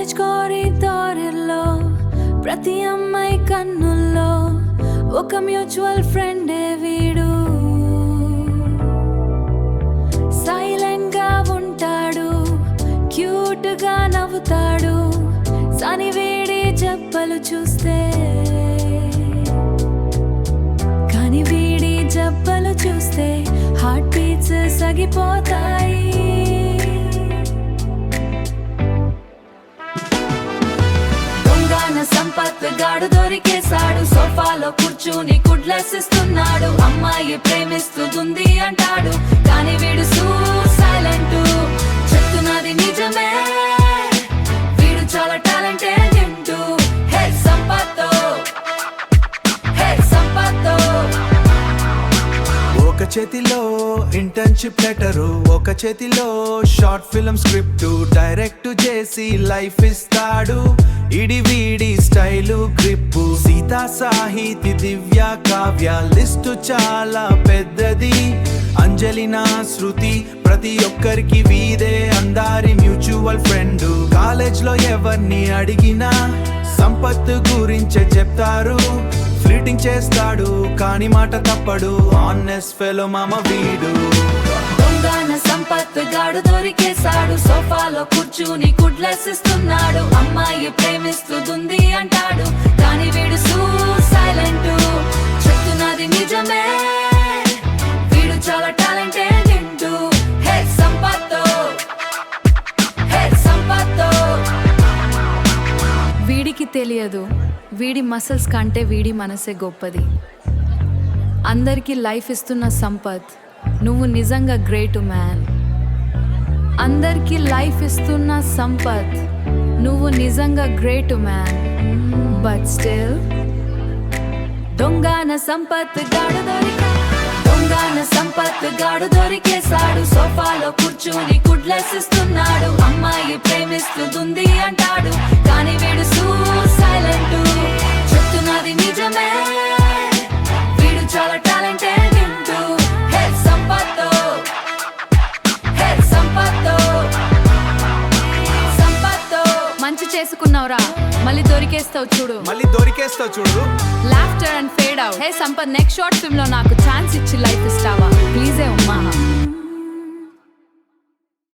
College కారిడార్లో ప్రతి అమ్మాయి కన్నుల్లో ఒక మ్యూచువల్ ఫ్రెండే వీడు. సైలెంట్ గా ఉంటాడు, క్యూట్ గా నవ్వుతాడు. సని వేడి జబ్బలు చూస్తే కాని వీడి జబ్బలు చూస్తే హార్ట్ బీట్స్ సగిపోతాయి. సంపత్ గాడు దొరికేశాడు, సోఫాలో కూర్చుని కుడ్లెసిస్తున్నాడు. అమ్మాయి ప్రేమిస్తుంది అంటాడు, కానీ వీడు సైలెంట్. చెప్తున్నది నిజమే, వీడు చాలా టాలెంటెడ్. హే సంపత్, హే సంపత్. ఒక చేతిలో ఇంటర్న్షిప్ లెటరు, ఒక చేతిలో షార్ట్ ఫిల్మ్ స్క్రిప్ట్ డైరెక్ట్ చేసి లైఫ్ ఇస్తాడు. ఇడి వీడి స్టైలు గ్రిప్పు, సీతా సాహితి దివ్య కావ్య లిస్టు చాలా పెద్దది. అంజలినా శృతి ప్రతి ఒక్కరికి వీరే అందరి మ్యూచువల్ ఫ్రెండ్. కాలేజ్ లో ఎవరిని అడిగినా సంపత్ గురించే చెప్తారు. ఫ్లీటింగ్ చేస్తాడు కాని మాట తప్పడు, ఆనెస్ట్ ఫెలో మామ వీడు. దొంగన సంపత్ గాడు దొరికేశాడు, సోఫాలో కూర్చుని కుడ్లెసిస్తున్నాడు. అమ్మాయి ప్రేమిస్తుంది అంటాడు, కానీ వీడు సైలెంట్. చెప్తున్నది నిజమే, వీడు చాలా టాలెంటెడ్. హే సంపత్, హే సంపత్. వీడికి తెలియదు, వీడి మసిల్స్ కంటే వీడి మనసే గొప్పది. అందరికీ లైఫ్ ఇస్తున్న సంపత్, నువ్వు నిజంగా గ్రేట్ మ్యాన్. అందరికీ లైఫ్ ఇస్తున్న సంపత్, నువ్వు నిజంగా గ్రేట్ మ్యాన్. బట్ స్టిల్ దొంగన సంపత్ గాడు దొరికేశాడు, సోఫాలో కూర్చుని కుడ్లెసిస్తున్నాడు. అమ్మాయి ప్రేమిస్తుంది అంటాడు, కానీ వీడు సైలెంట్. చెప్తున్నది నిజమే, వీడు చాలా టాలెంటెడ్. హే సంపత్, హే సంపత్. సంపత్ మంచి చేసుకున్నావురా, మళ్ళీ దొరికేస్తావు చూడు. Laughter and fade out. Hey Sampath, next short film లో నాకు ఛాన్స్ ఇచ్చి లైఫ్ ఇస్తావా ప్లీజ్? ఉమ్మా.